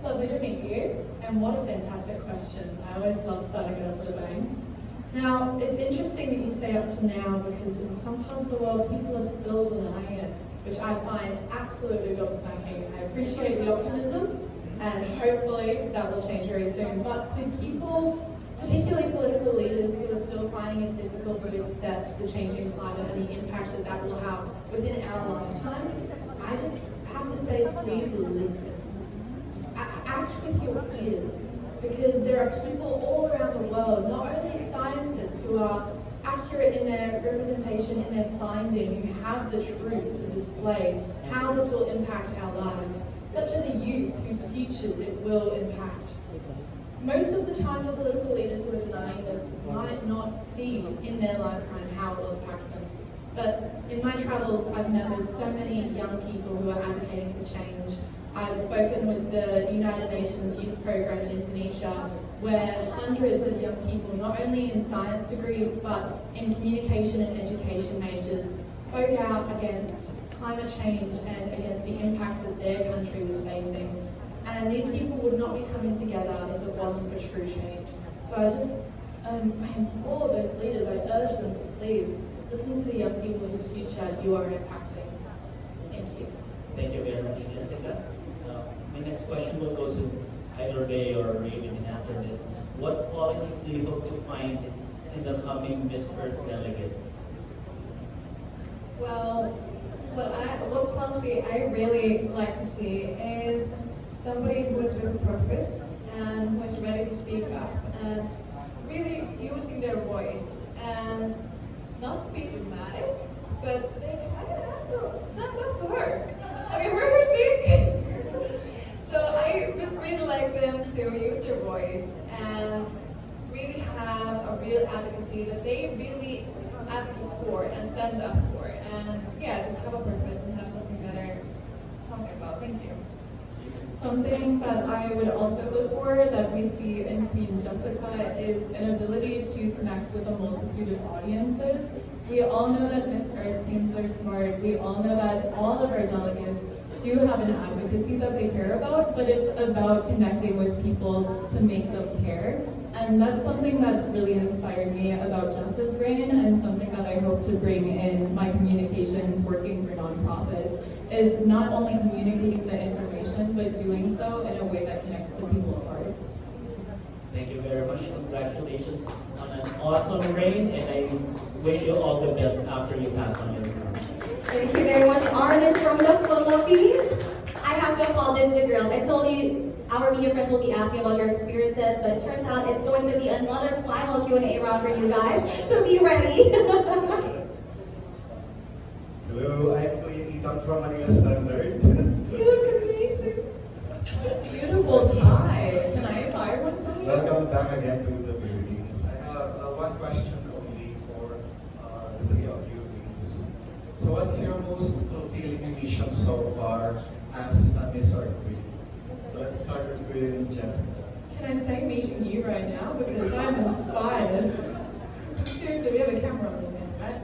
Lovely to meet you, and what a fantastic question. I always love starting it off with a bang. Now, it's interesting that you say up to now because in some parts of the world people are still denying it, which I find absolutely gobsmacking. I appreciate the optimism, and hopefully that will change very soon. But to people, particularly political leaders who are still finding it difficult to accept the changing climate and the impact that that will have within our lifetime, I just have to say, please listen. Act with your ears, because there are people all around the world, not only scientists who are accurate in their representation, in their finding, who have the truth to display how this will impact our lives, but to the youth whose futures it will impact. Most of the time, the political leaders who are denying this might not see in their lifetime how it will impact them. But in my travels, I've met with so many young people who are advocating for change. I've spoken with the United Nations Youth Program in Indonesia, where hundreds of young people, not only in science degrees, but in communication and education majors, spoke out against climate change and against the impact that their country was facing. And these people would not be coming together if it wasn't for true change. So I implore those leaders, I urge them to please listen to the young people whose future you are impacting. Thank you. Thank you very much, Jessica. My next question will go to either Ray or Ray. You can answer this. What qualities do you hope to find in the coming Miss Earth delegates? Well, what quality I really like to see is somebody who is with a purpose and who is ready to speak up and really using their voice, and not to be dramatic, but they kind of have to stand up to her. Have you heard her speak? So I would really like them to use their voice and really have a real advocacy that they really advocate for and stand up for, and yeah, just have a purpose and have something that they're talking about. Thank you. Something that I would also look for that we see in Queen Jessica is an ability to connect with a multitude of audiences. We all know that Miss Earth Queens are smart. We all know that all of our delegates do have an advocacy that they care about, but it's about connecting with people to make them care. And that's something that's really inspired me about Justice Brain, and something that I hope to bring in my communications working for nonprofits is not only communicating the information, but doing so in a way that connects to people's hearts. Thank you very much. Congratulations on an awesome reign, and I wish you all the best after you pass on your terms. Thank you very much, Armin from the Philippines. I have to apologize to the girls. I told you our media friends will be asking about your experiences, but it turns out it's going to be another final Q&A round for you guys, so be ready. Hello, I'm Kuya Ethan from Manila Standard. You look amazing. Beautiful tie. Can I buy one from you? Welcome back again to the Philippines. I have one question only for the three of you. So what's your most fulfilling mission so far as a Miss Earth Queen? So let's start with Queen Jessica. Can I say meeting you right now? Because I'm inspired. Seriously, we have a camera on this man, right?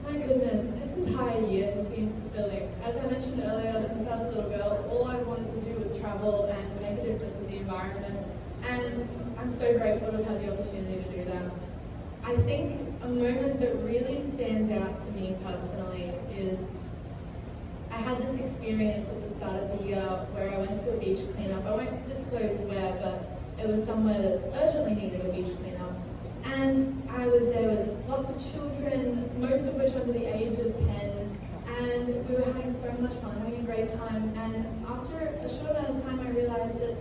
My goodness, this entire year has been fulfilling. As I mentioned earlier, since I was a little girl, all I wanted to do was travel and make a difference in the environment. And I'm so grateful to have had the opportunity to do that. I think a moment that really stands out to me personally is I had this experience at the start of the year where I went to a beach cleanup. I won't disclose where, but it was somewhere that urgently needed a beach cleanup. And I was there with lots of children, most of which under the age of 10, and we were having so much fun, having a great time. And after a short amount of time, I realized that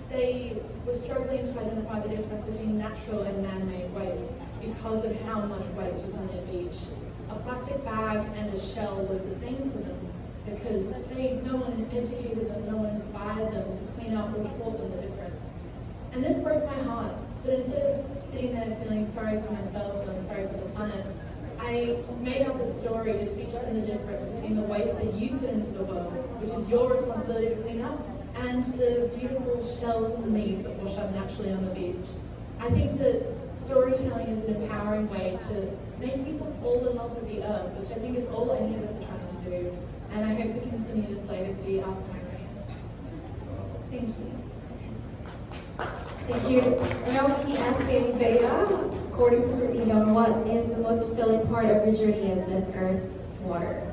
they were struggling to identify the difference between natural and man-made waste because of how much waste was on their beach. A plastic bag and a shell was the same to them because no one educated them, no one inspired them to clean up or taught them the difference. And this broke my heart. But instead of sitting there feeling sorry for myself, feeling sorry for the planet, I made up a story to teach them the difference between the waste that you put into the world, which is your responsibility to clean up, and the beautiful shells and leaves that wash up naturally on the beach. I think that storytelling is an empowering way to make people fall in love with the earth, which I think is all any of us are trying to do. And I hope to continue this legacy after my reign. Thank you. Thank you. Now we asking Bea, according to Serena, what is the most fulfilling part of your journey as Miss Earth Water?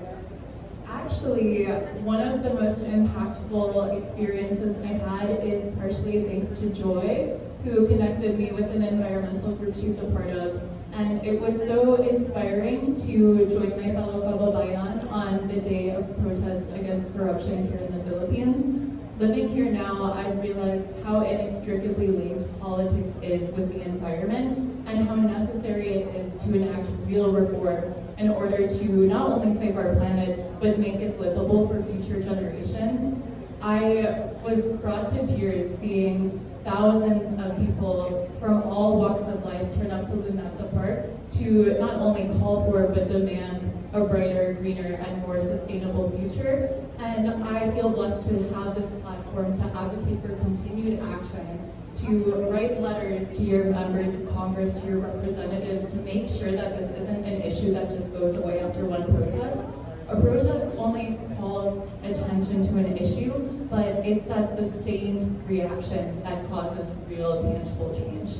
Actually, one of the most impactful experiences I had is partially thanks to Joy, who connected me with an environmental group she's a part of. And it was so inspiring to join my fellow kababayan on the day of protest against corruption here in the Philippines. Living here now, I've realized how inextricably linked politics is with the environment and how necessary it is to enact real reform in order to not only save our planet, but make it livable for future generations. I was brought to tears seeing thousands of people from all walks of life turn up to Luneta Park to not only call for but demand a brighter, greener, and more sustainable future. And I feel blessed to have this platform to advocate for continued action, to write letters to your members of Congress, to your representatives, to make sure that this isn't an issue that just goes away after one protest. A protest only calls attention to an issue, but it's that sustained reaction that causes real, tangible change.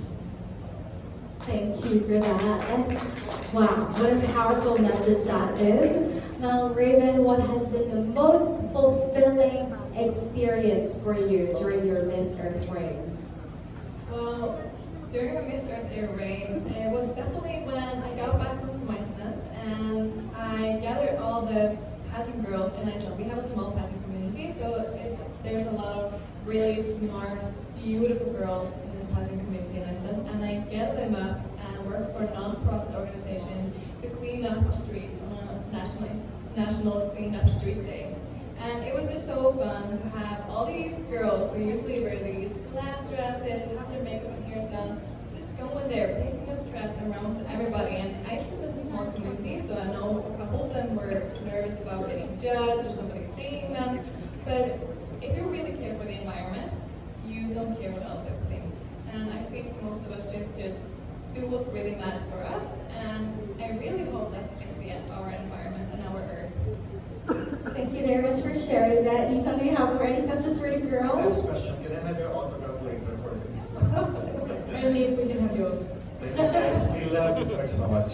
Thank you for that. And wow, what a powerful message that is. Now, Raven, what has been the most fulfilling experience for you during your Miss Earth reign? Well, during my Miss Earth Air reign, it was definitely when I got back from Iceland and I gathered all the pageant girls in Iceland. We have a small pageant community, but there's a lot of really smart, beautiful girls in this pageant community in Iceland, and I get them up and work for a non-profit organization to clean up a street on a national Clean Up Street Day. And it was just so fun to have all these girls who usually wear these plaid dresses, have their makeup and hair done, just going there, picking up trash around everybody. And Iceland's just a small community, so I know a couple of them were nervous about getting judged or somebody seeing them. But if you really care for the environment, you don't care what other people think. And I think most of us should just do what really matters for us. And I really hope that it's our environment and our earth. Thank you very much for sharing that. Ethan, do you have any questions for the girls? Last question, can I have your autograph later for this? Only if we can have yours. Thank you guys, we love this work so much.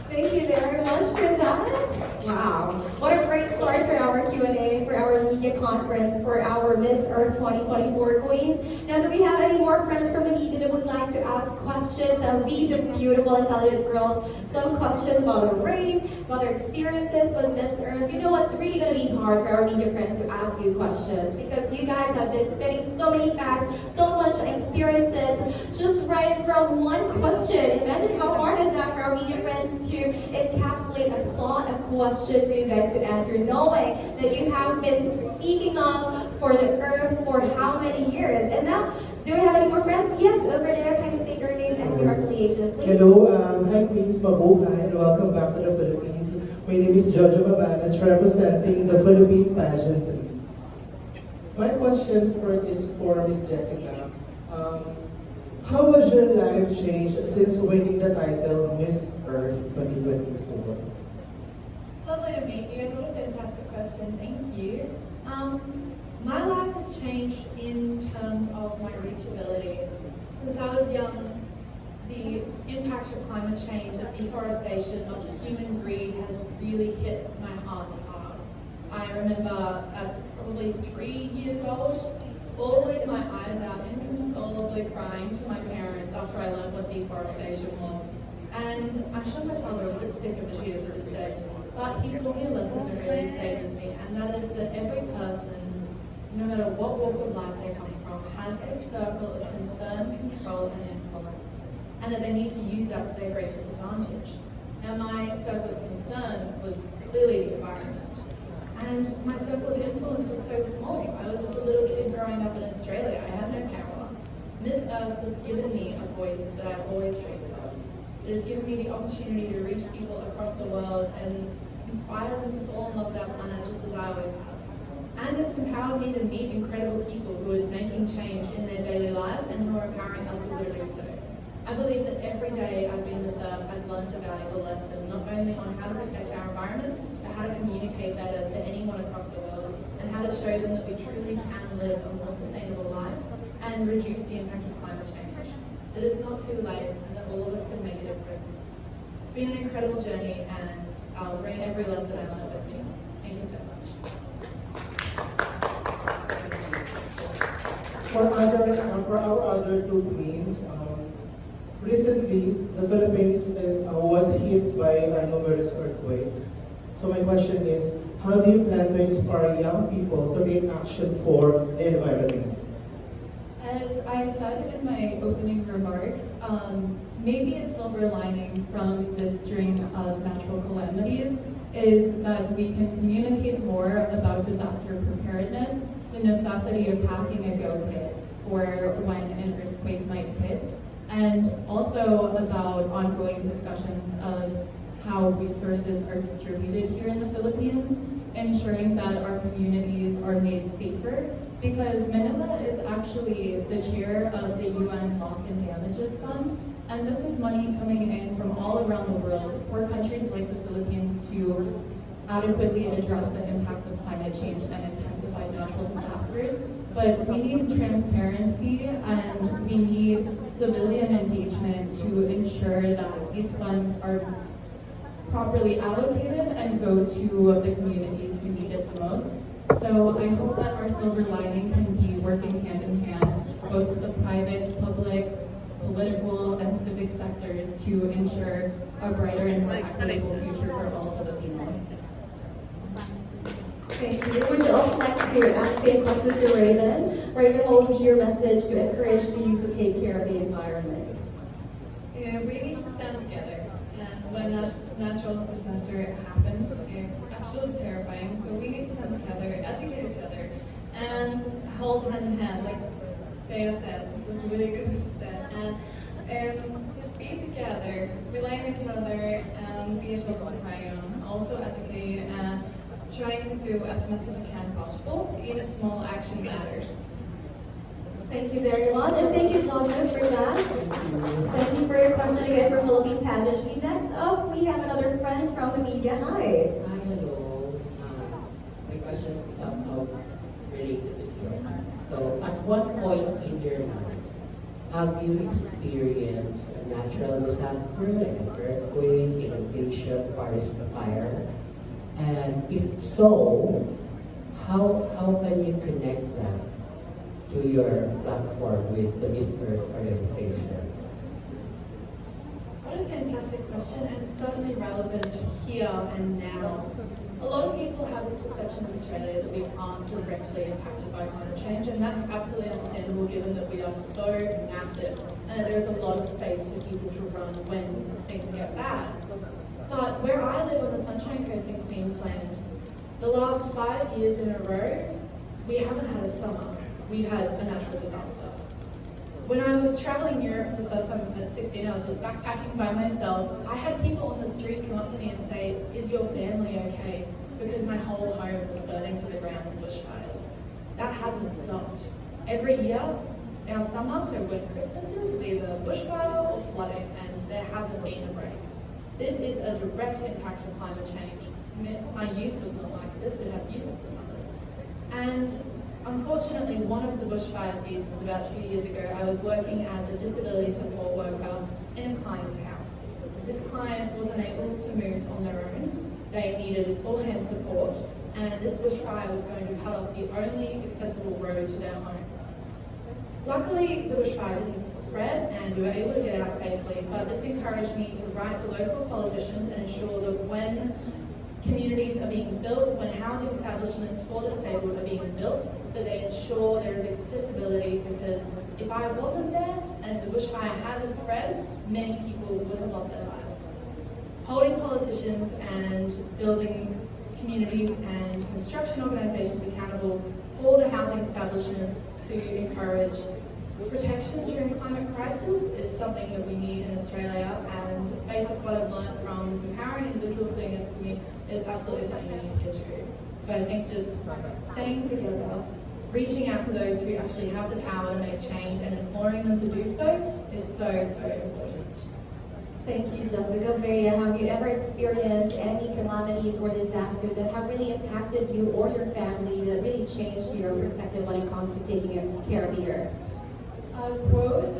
Thank you very much for that. Wow, what a great start for our Q&A, for our media conference, for our Miss Earth 2024 Queens. Now, do we have any more friends from the media that would like to ask questions? These are beautiful, intelligent girls. Some questions about the reign, about their experiences with Miss Earth. You know what's really going to be hard for our media friends to ask you questions because you guys have been spending so many facts, so much experiences, just right from one question. Imagine how hard is that for our media friends to encapsulate a thought, a question for you guys to answer, knowing that you have been speaking up for the earth for how many years. And now, do we have any more friends? Yes, over there. Can you state your name and your affiliation, please? Hello, hi Queens, mabuhay, and welcome back to the Philippines. My name is Jojo Mabanas, representing the Philippine Pageantry. My question first is for Miss Jessica. How was your life changed since winning the title Miss Earth 2024? Lovely to meet you. What a fantastic question. Thank you. My life has changed in terms of my reachability. Since I was young, the impact of climate change, of deforestation, of human greed has really hit my heart hard. I remember at probably 3 years old, bawling my eyes out, inconsolably crying to my parents after I learned what deforestation was. And I'm sure my father was a bit sick of the tears at this stage, but he taught me a lesson that really stayed with me, and that is that every person, no matter what walk of life they come from, has a circle of concern, control, and influence, and that they need to use that to their greatest advantage. Now, my circle of concern was clearly the environment. And my circle of influence was so small. I was just a little kid growing up in Australia. I had no power. Miss Earth has given me a voice that I've always dreamed of. It has given me the opportunity to reach people across the world and inspire them to fall in love with our planet just as I always have. And it's empowered me to meet incredible people who are making change in their daily lives and who are empowering other people to do so. I believe that every day I've been Miss Earth, I've learned a valuable lesson, not only on how to protect our environment, but how to communicate better to anyone across the world, and how to show them that we truly can live live a more sustainable life and reduce the impact of climate change. It is not too late and that all of us can make a difference. It's been an incredible journey and I'll bring every lesson I learned with me. Thank you so much. For our other two queens, recently the Philippines was hit by a numerous earthquake. So my question is, how do you plan to inspire young people to take action for the environment? As I said in my opening remarks, maybe a silver lining from this string of natural calamities is that we can communicate more about disaster preparedness, the necessity of packing a go kit for when an earthquake might hit, and also about ongoing discussions of how resources are distributed here in the Philippines, ensuring that our communities are made safer, because Manila is actually the chair of the UN Loss and Damages Fund, and this is money coming in from all around the world for countries like the Philippines to adequately address the impacts of climate change and intensified natural disasters. But we need transparency and we need civilian engagement to ensure that these funds are properly allocated and go to the communities who need it the most. So I hope that our silver lining can be working hand in hand, both with the private, public, political, and civic sectors to ensure a brighter and more equitable future for all Filipinos. Thank you. Would you also like to ask the same question to Raven? Raven, what would be your message to encourage the youth to take care of the environment? We need to stand together. And when a natural disaster happens, it's absolutely terrifying. But we need to stand together, educate each other, and hold hand in hand, like Bea said. It was really good to say. And just be together, rely on each other, and be a shoulder to cry on. Also educate and trying to do as much as you can possible. Even small action matters. Thank you very much, and thank you, Joshua, for that. Thank you for your question again for Philippine Pageantry. Next up, we have another friend from the media. Hi. Hi, hello. My question is somehow related to Jordan. So, at what point in your life have you experienced a natural disaster, like an earthquake, inundation, forest fire? And if so, how can you connect that to your platform with the Miss Earth organization? What a fantastic question, and certainly relevant here and now. A lot of people have this perception in Australia that we aren't directly impacted by climate change, and that's absolutely understandable given that we are so massive and that there's a lot of space for people to run when things get bad. But where I live on the Sunshine Coast in Queensland, the last 5 years in a row, we haven't had a summer. We've had a natural disaster. When I was traveling Europe for the first time at 16, I was just backpacking by myself. I had people on the street come up to me and say, "Is your family okay?" Because my whole home was burning to the ground in bushfires. That hasn't stopped. Every year, our summer, so when Christmas is either bushfire or flooding, and there hasn't been a break. This is a direct impact of climate change. My youth was not like this. We'd have beautiful summers. And unfortunately, one of the bushfire seasons, about 2 years ago, I was working as a disability support worker in a client's house. This client was unable to move on their own. They needed full hand support, and this bushfire was going to cut off the only accessible road to their home. Luckily, the bushfire didn't spread and we were able to get out safely, but this encouraged me to write to local politicians and ensure that when communities are being built, when housing establishments for the disabled are being built, that they ensure there is accessibility, because if I wasn't there and if the bushfire had spread, many people would have lost their lives. Holding politicians and building communities and construction organisations accountable for the housing establishments to encourage protection during climate crisis is something that we need in Australia, and based on what I've learned from this empowering individual sitting next to me is absolutely something we need here too. So I think just staying together, reaching out to those who actually have the power to make change and imploring them to do so is so, so important. Thank you, Jessica. Bea, have you ever experienced any calamities or disaster that have really impacted you or your family that really changed your perspective when it comes to taking care of the earth? A quote,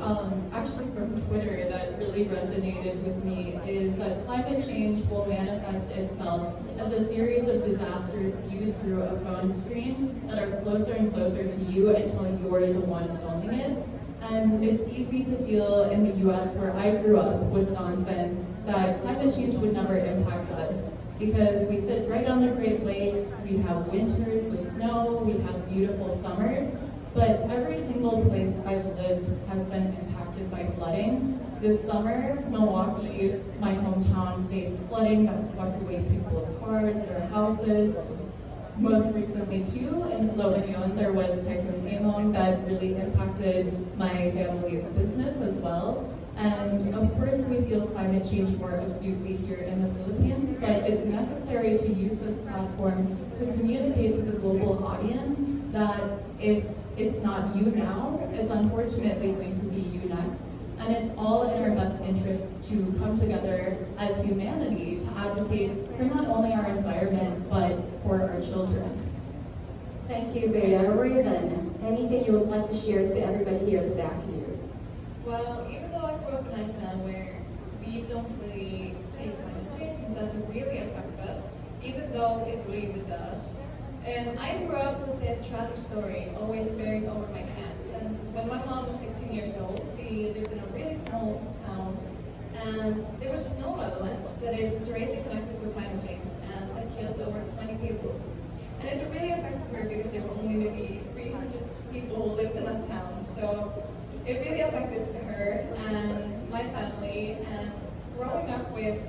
actually from Twitter, that really resonated with me is that climate change will manifest itself as a series of disasters viewed through a phone screen that are closer and closer to you until you're the one filming it. And it's easy to feel in the US, where I grew up, Wisconsin, that climate change would never impact us because we sit right on the Great Lakes, we have winters with snow, we have beautiful summers. But every single place I've lived has been impacted by flooding. This summer, Milwaukee, my hometown, faced flooding that swept away people's cars, their houses. Most recently too, in La Union, there was Typhoon Amon that really impacted my family's business as well. And of course, we feel climate change more acutely here in the Philippines, but it's necessary to use this platform to communicate to the global audience that if it's not you now, it's unfortunately going to be you next. And it's all in our best interests to come together as humanity to advocate for not only our environment, but for our children. Thank you, Bea. Raven, anything you would like to share to everybody here this afternoon? Well, even though I grew up in Iceland where we don't really see climate change, it doesn't really affect us, even though it really does. And I grew up with a tragic story always bearing over my head. And when my mom was 16 years old, she lived in a really small town, and there was snow avalanche that is directly connected to climate change, and that killed over 20 people. And it really affected her because there were only maybe 300 people who lived in that town. So it really affected her and my family, and growing up with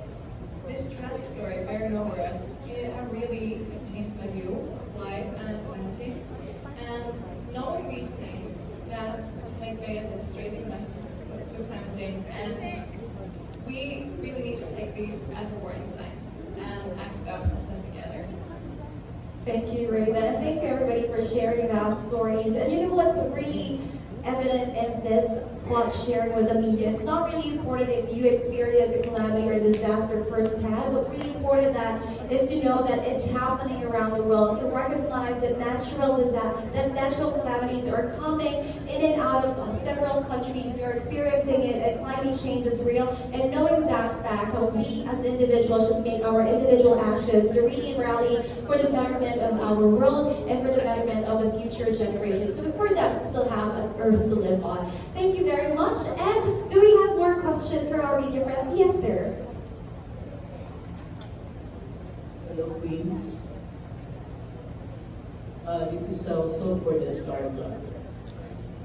this tragic story bearing over us, it really changed my view of life and climate change. And knowing these things, that, like Bea said, straight connected to climate change, and we really need to take these as a warning signs and act up and stand together. Thank you, Raven. And thank you, everybody, for sharing those stories. And you know what's really evident in this flood sharing with the media? It's not really important if you experience a calamity or disaster firsthand. What's really important is to know that it's happening around the world, to recognize that natural calamities are coming in and out of several countries. We are experiencing it, and climate change is real. And knowing that fact, we as individuals should make our individual actions to really rally for the betterment of our world and for the betterment of the future generations. So for them to still have an earth to live on. Thank you very much. And do we have more questions for our media friends? Yes, sir. Hello, Queens. This is also for the Star Club.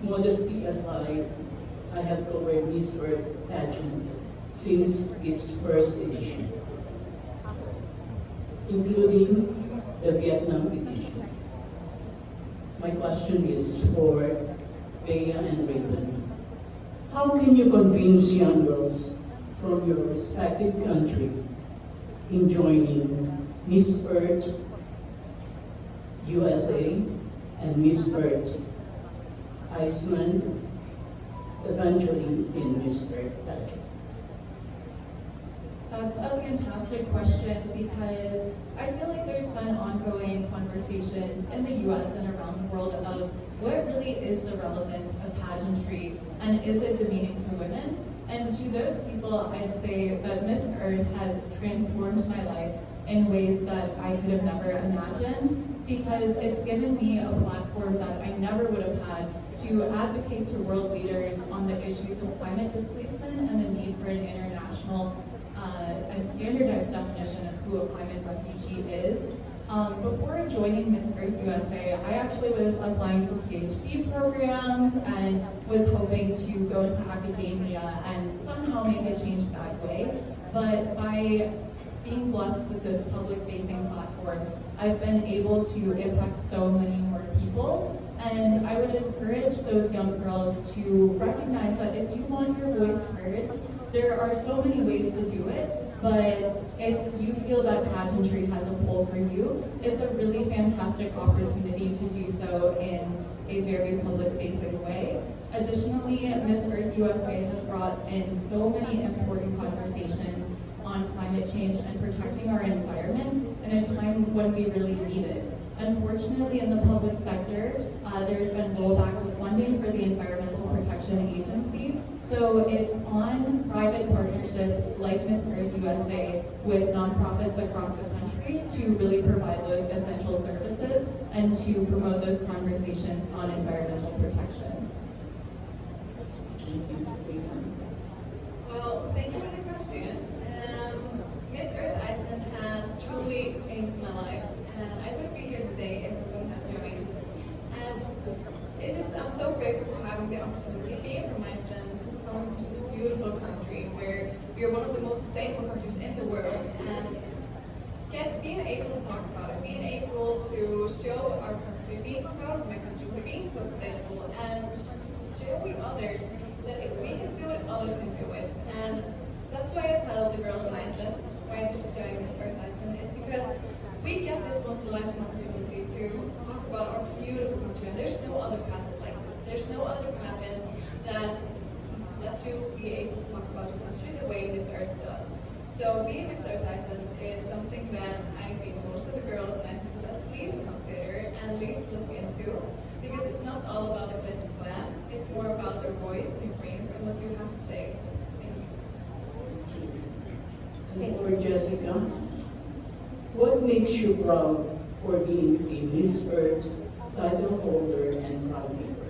Modesty aside, I have covered Miss Earth pageant since its first edition, including the Vietnam edition. My question is for Bea and Raven. How can you convince young girls from your respective country in joining Miss Earth USA and Miss Earth Iceland, eventually in Miss Earth pageant? That's a fantastic question because I feel like there's been ongoing conversations in the US and around the world of what really is the relevance of pageantry and is it demeaning to women? And to those people, I'd say that Miss Earth has transformed my life in ways that I could have never imagined because it's given me a platform that I never would have had to advocate to world leaders on the issues of climate displacement and the need for an international and standardized definition of who a climate refugee is. Before joining Miss Earth USA, I actually was applying to PhD programs and was hoping to go to academia and somehow make a change that way. But by being blessed with this public-facing platform, I've been able to impact so many more people. And I would encourage those young girls to recognize that if you want your voice heard, there are so many ways to do it. But if you feel that pageantry has a pull for you, it's a really fantastic opportunity to do so in a very public-facing way. Additionally, Miss Earth USA has brought in so many important conversations on climate change and protecting our environment in a time when we really need it. Unfortunately, in the public sector, there's been rollbacks of funding for the Environmental Protection Agency. So it's on private partnerships like Miss Earth USA with nonprofits across the country to really provide those essential services and to promote those conversations on environmental protection. Well, thank you for the question. Miss Earth Iceland has truly changed my life, and I wouldn't be here today if we wouldn't have joined. And it's just, I'm so grateful for having the opportunity being from Iceland, coming from such a beautiful country where we are one of the most sustainable countries in the world, and being able to talk about it, being able to show our country, being proud of my country for being so sustainable, and showing others that if we can do it, others can do it. And that's why I tell the girls in Iceland why they should join Miss Earth Iceland, is because we get this once in a lifetime opportunity to talk about our beautiful country, and there's no other pageant like this. There's no other pageant that lets you be able to talk about your country the way Miss Earth does. So being Miss Earth Iceland is something that I think most of the girls in Iceland should at least consider and at least look into, because it's not all about the glitz and glam. It's more about their voice, their brains, and what you have to say. And for Jessica, what makes you proud for being a Miss Earth title holder and proud member?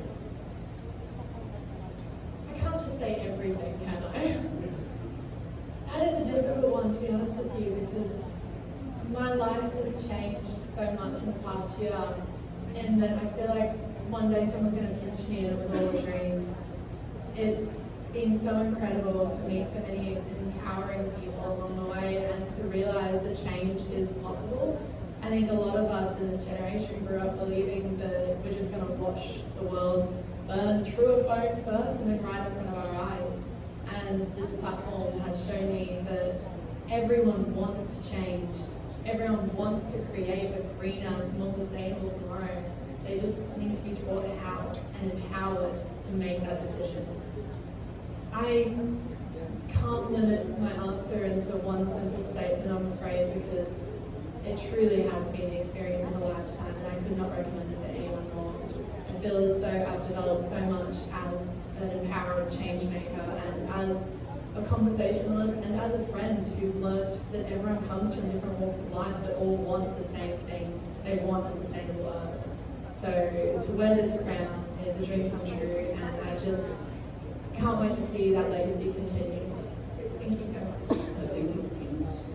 I can't just say everything, can I? That is a difficult one, to be honest with you, because my life has changed so much in the past year, and that I feel like one day someone's going to pinch me and it was all a dream. It's been so incredible to meet so many empowering people along the way and to realize that change is possible. I think a lot of us in this generation grew up believing that we're just going to watch the world burn through a phone first and then right in front of our eyes. And this platform has shown me that everyone wants to change. Everyone wants to create a greener, more sustainable tomorrow. They just need to be taught how and empowered to make that decision. I can't limit my answer into one simple statement, I'm afraid, because it truly has been the experience of a lifetime, and I could not recommend it to anyone more. I feel as though I've developed so much as an empowered change maker and as a conversationalist and as a friend who's learned that everyone comes from different walks of life but all wants the same thing. They want a sustainable earth. So to wear this crown is a dream come true, and I just can't wait to see that legacy continue. Thank you so much. Thank you, please.